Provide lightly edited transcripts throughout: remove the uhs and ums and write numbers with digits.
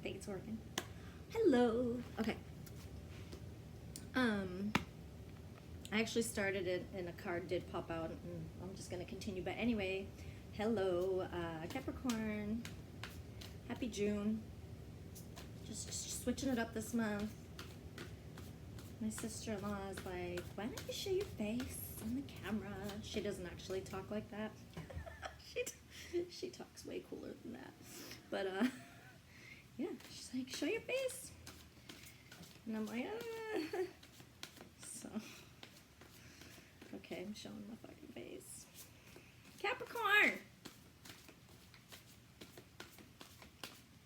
I think it's working. Hello. Okay. I actually started it and a card did pop out, and I'm just gonna continue. But anyway, hello, Capricorn. Happy June. Just switching it up this month. My sister-in-law is like, why don't you show your face on the camera? She doesn't actually talk like that. she talks way cooler than that. But yeah, she's like, show your face. And I'm like, So, okay, I'm showing my fucking face. Capricorn!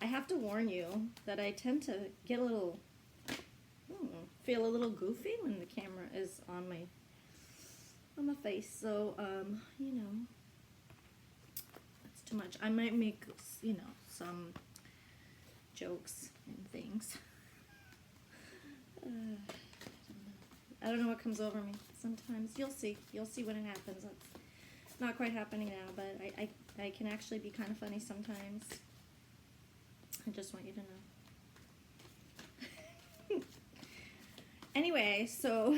I have to warn you that I tend to get a little, feel a little goofy when the camera is on my face. So, you know, that's too much. I might make, some jokes and things. I don't know what comes over me sometimes. You'll see when it happens. It's not quite happening now, but I can actually be kind of funny sometimes. I just want you to know. Anyway, so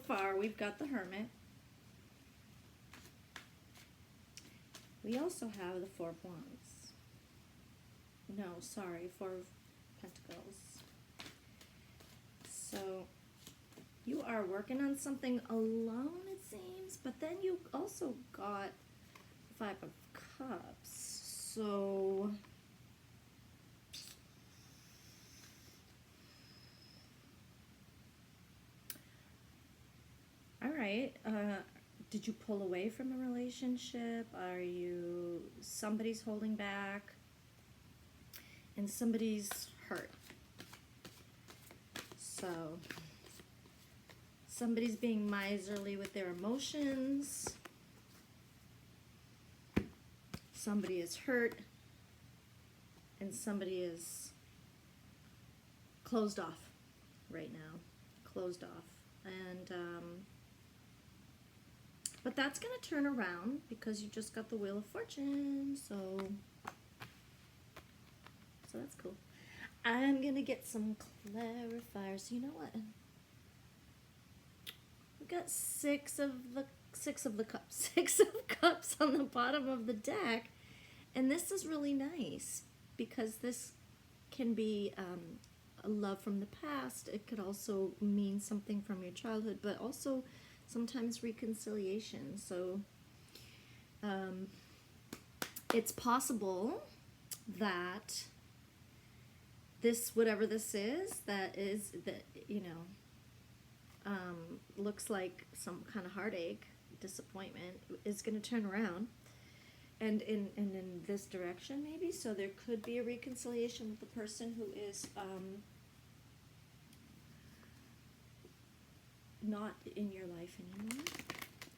far we've got the Hermit. We also have the Four of Wands. No, sorry, Four of Pentacles. So you are working on something alone, it seems, but then you also got Five of Cups. So all right, did you pull away from a relationship? Are you, somebody's holding back and somebody's hurt? So somebody's being miserly with their emotions. Somebody is hurt and somebody is closed off right now. Closed off. And but that's going to turn around because you just got the Wheel of Fortune, so that's cool. I'm going to get some clarifiers. You know what? We've got six of cups on the bottom of the deck, and this is really nice because this can be a love from the past. It could also mean something from your childhood, but also sometimes reconciliation. So it's possible that this, whatever this is, that looks like some kind of heartache, disappointment, is going to turn around and in this direction maybe. So there could be a reconciliation with the person who is not in your life anymore,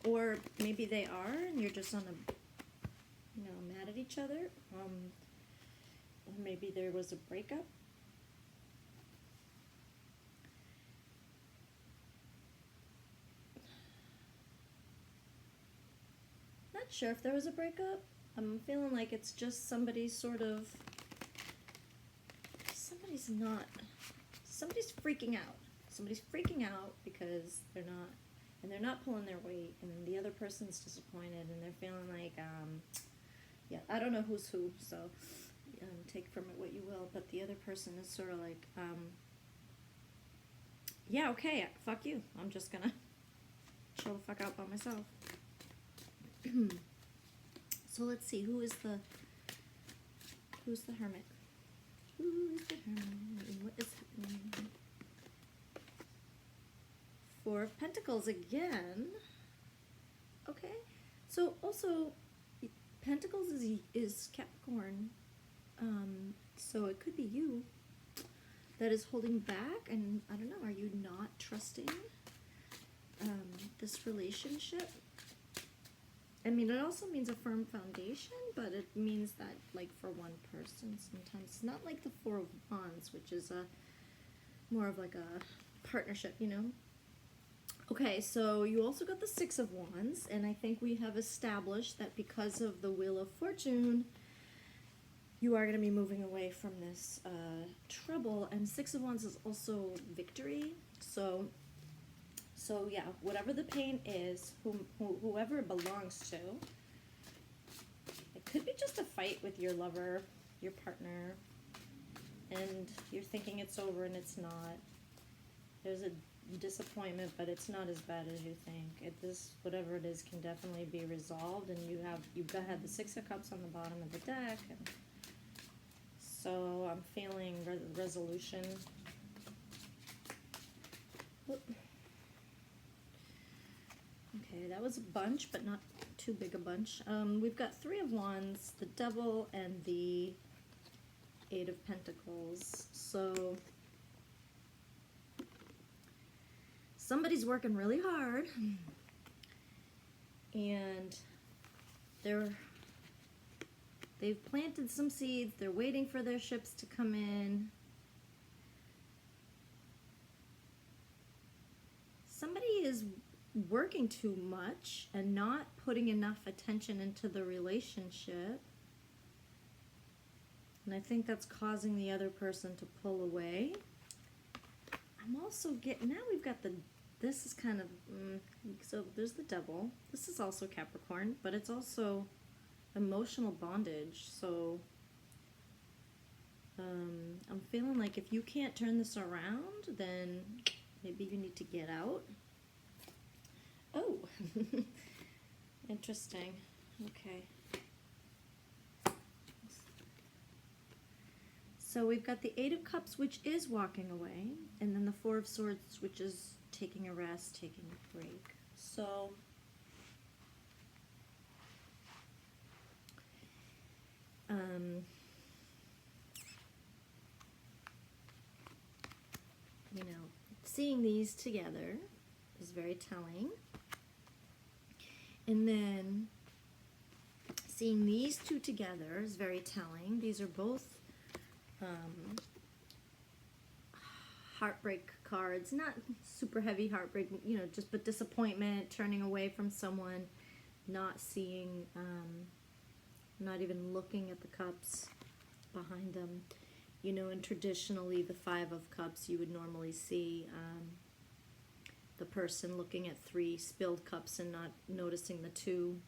or maybe they are and you're just on a, mad at each other, or maybe there was a breakup. Not sure if there was a breakup. I'm feeling like it's just somebody's freaking out. Somebody's freaking out because they're not pulling their weight, and the other person's disappointed, and they're feeling like, yeah, I don't know who's who, so take from it what you will, but the other person is sort of like, yeah, okay, fuck you, I'm just gonna chill the fuck out by myself. So let's see, who's the Hermit? Who is the Hermit? What is happening? Four of Pentacles again. Okay, so also Pentacles is Capricorn, so it could be you that is holding back, and I don't know, are you not trusting this relationship? I mean, it also means a firm foundation, but it means that, like, for one person sometimes. It's not like the Four of Wands, which is more of like a partnership, Okay, so you also got the Six of Wands, and I think we have established that because of the Wheel of Fortune, you are going to be moving away from this trouble. And Six of Wands is also victory. So yeah, whatever the pain is, whoever it belongs to, it could be just a fight with your lover, your partner, and you're thinking it's over and it's not. There's a disappointment, but it's not as bad as you think. Whatever it is can definitely be resolved, and you've had the Six of Cups on the bottom of the deck, and so I'm feeling resolution. Whoop. Okay, that was a bunch, but not too big a bunch. We've got Three of Wands, the Devil, and the Eight of Pentacles. So somebody's working really hard, and they've planted some seeds. They're waiting for their ships to come in. Somebody is working too much and not putting enough attention into the relationship. And I think that's causing the other person to pull away. I'm also getting, now we've got this is kind of, so there's the Devil. This is also Capricorn, but it's also emotional bondage. So I'm feeling like if you can't turn this around, then maybe you need to get out. Oh, interesting. Okay. So we've got the Eight of Cups, which is walking away, and then the Four of Swords, which is taking a rest, taking a break. So you know, seeing these together is very telling. And then seeing these two together is very telling. These are both heartbreak cards, not super heavy heartbreak, you know, just but disappointment, turning away from someone, not seeing, not even looking at the cups behind them, you know. And traditionally the Five of Cups, you would normally see the person looking at three spilled cups and not noticing the two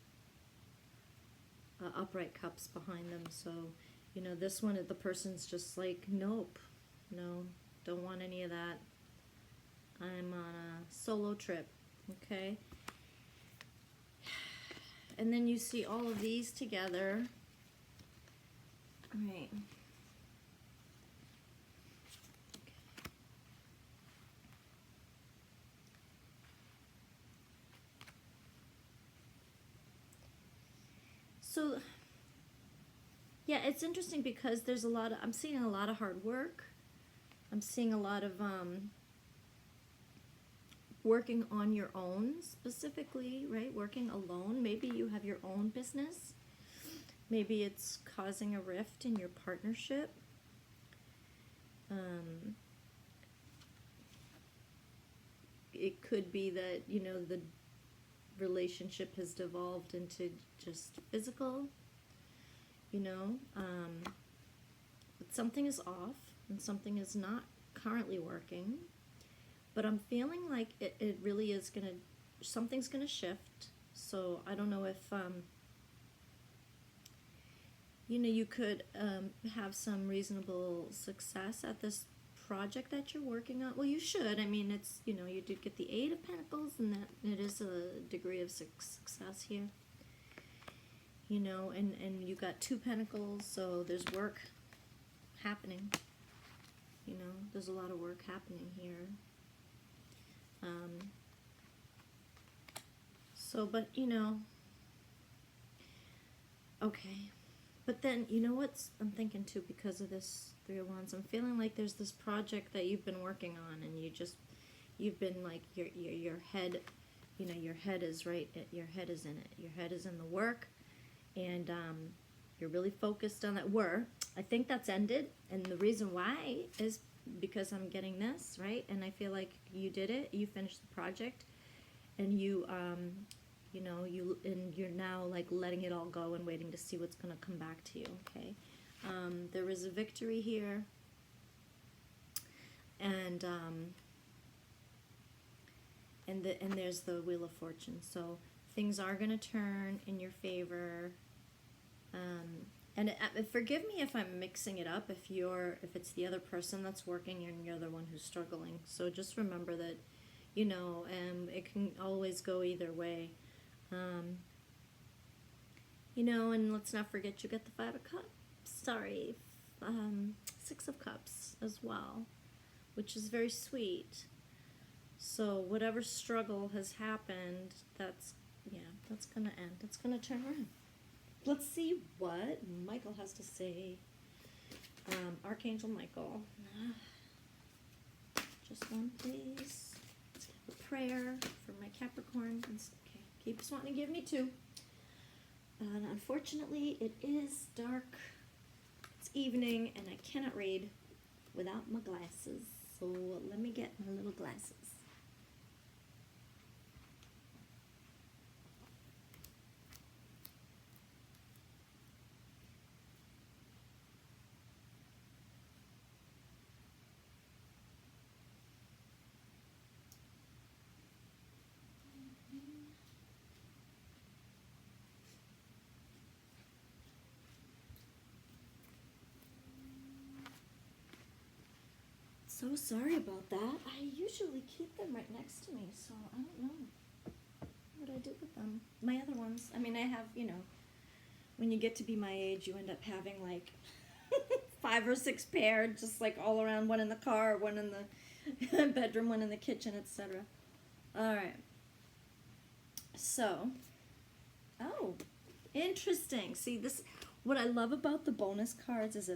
upright cups behind them. So, you know, this one, the person's just like, nope, no, don't want any of that. I'm on a solo trip, okay? And then you see all of these together. All right. So, yeah, it's interesting because there's I'm seeing a lot of hard work. I'm seeing a lot of working on your own specifically, right? Working alone. Maybe you have your own business. Maybe it's causing a rift in your partnership. It could be that, you know, the relationship has devolved into just physical, you know, but something is off and something is not currently working. But I'm feeling like it really is something's gonna shift. So I don't know if you know, you could have some reasonable success at this project that you're working on. Well, you should. I mean, it's, you know, you did get the Eight of Pentacles, and that it is a degree of success here. You know, and you got Two Pentacles, so there's work happening. You know, there's a lot of work happening here. So, but, you know, okay. But then, you know what I'm thinking too, because of this Three of Wands, I'm feeling like there's this project that you've been working on, and you've been like, your head, you know, your head is right, your head is in it. Your head is in the work, and you're really focused on that work. I think that's ended, and the reason why is because I'm getting this, right? And I feel like you did it, you finished the project, and you know, you're now like letting it all go and waiting to see what's going to come back to you, okay? There is a victory here. And there's the Wheel of Fortune. So things are going to turn in your favor. And forgive me if I'm mixing it up, if it's the other person that's working and you're the one who's struggling. So just remember that, it can always go either way. And let's not forget you get the 5 of Cups. Sorry, 6 of Cups as well, which is very sweet. So whatever struggle has happened, that's gonna end. It's gonna turn around. Let's see what Michael has to say. Archangel Michael. Just one, please. Let's have a prayer for my Capricorn. Okay, keeps wanting to give me 2. And unfortunately, it is dark. It's evening, and I cannot read without my glasses. So let me get my little glasses. So sorry about that. I usually keep them right next to me, so I don't know what I did with them. My other ones, I have, when you get to be my age, you end up having like 5 or 6 pair, just like all around, one in the car, one in the bedroom, one in the kitchen, etc. All right. So, oh, interesting. See, what I love about the bonus cards is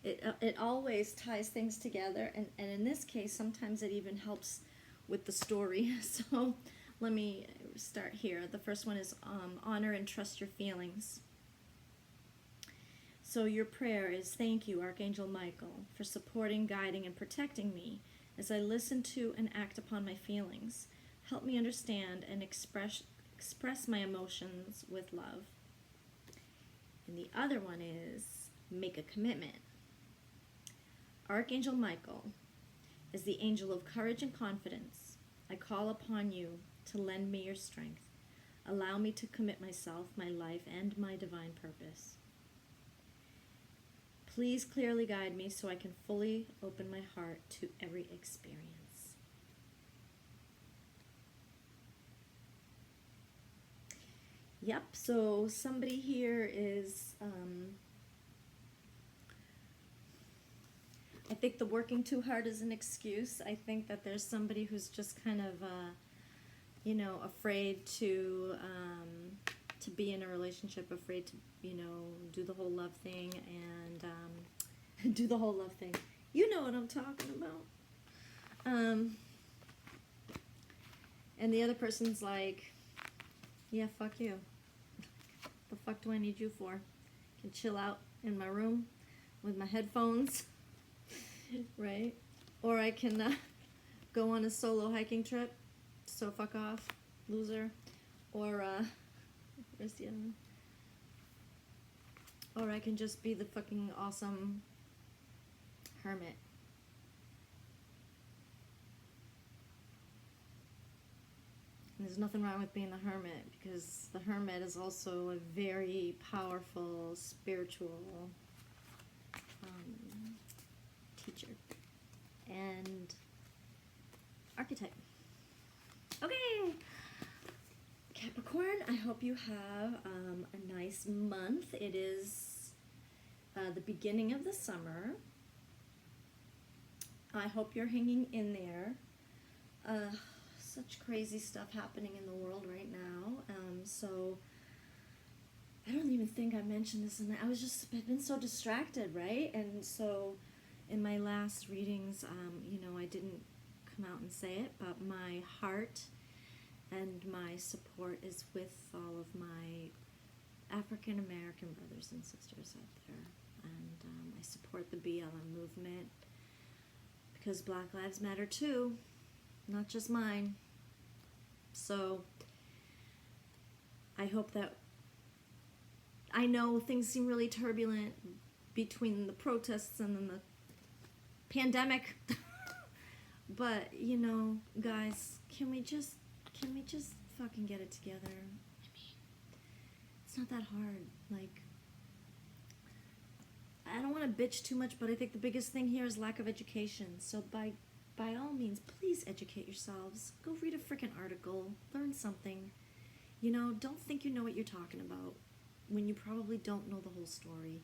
it always ties things together, and in this case, sometimes it even helps with the story. So let me start here. The first one is honor and trust your feelings. So your prayer is, thank you, Archangel Michael, for supporting, guiding, and protecting me as I listen to and act upon my feelings. Help me understand and express my emotions with love. And the other one is make a commitment. Archangel Michael is the angel of courage and confidence. I call upon you to lend me your strength. Allow me to commit myself, my life, and my divine purpose. Please clearly guide me so I can fully open my heart to every experience. Yep, so somebody here is... I think the working too hard is an excuse. I think that there's somebody who's just kind of, afraid to be in a relationship, afraid to, do the whole love thing and do the whole love thing. You know what I'm talking about. And the other person's like, yeah, fuck you. The fuck do I need you for? I can chill out in my room with my headphones. Right? Or I can go on a solo hiking trip, so fuck off, loser. Or, where's the other one? Or I can just be the fucking awesome hermit. And there's nothing wrong with being the hermit, because the hermit is also a very powerful spiritual teacher and archetype. Okay, Capricorn, I hope you have a nice month. It is the beginning of the summer. I hope you're hanging in there. Such crazy stuff happening in the world right now. So I don't even think I mentioned this, and I've been so distracted, right? And so in my last readings, I didn't come out and say it, but my heart and my support is with all of my African American brothers and sisters out there. And I support the BLM movement because Black Lives Matter too, not just mine. So I hope that, I know things seem really turbulent, between the protests and then the pandemic. But, you know, guys, can we just fucking get it together? I mean, it's not that hard. Like, I don't want to bitch too much, but I think the biggest thing here is lack of education. So by all means, please educate yourselves. Go read a freaking article. Learn something. You know, don't think you know what you're talking about when you probably don't know the whole story.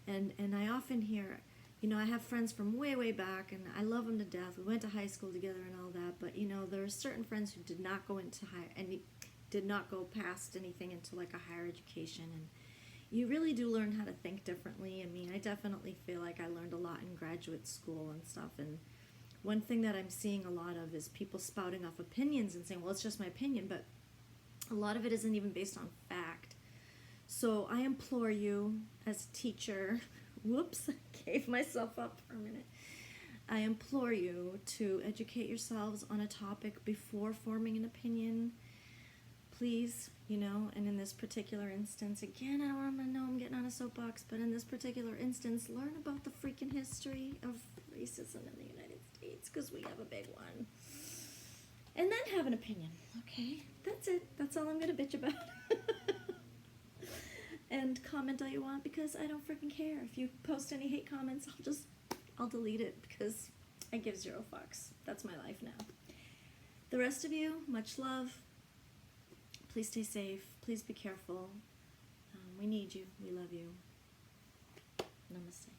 And I often hear, you know, I have friends from way, way back, and I love them to death. We went to high school together and all that, but, you know, there are certain friends who did not go into did not go past anything into, like, a higher education, and you really do learn how to think differently. I mean, I definitely feel like I learned a lot in graduate school and stuff, and one thing that I'm seeing a lot of is people spouting off opinions and saying, well, it's just my opinion, but a lot of it isn't even based on fact. So I implore you, as a teacher, whoops, I gave myself up for a minute. I implore you to educate yourselves on a topic before forming an opinion. Please, you know, and in this particular instance, again, I don't know I'm getting on a soapbox, but in this particular instance, learn about the freaking history of racism in the United States, because we have a big one. And then have an opinion, okay? That's it. That's all I'm going to bitch about. And comment all you want, because I don't freaking care. If you post any hate comments, I'll delete it, because I give 0 fucks. That's my life now. The rest of you, much love. Please stay safe. Please be careful. We need you. We love you. Namaste.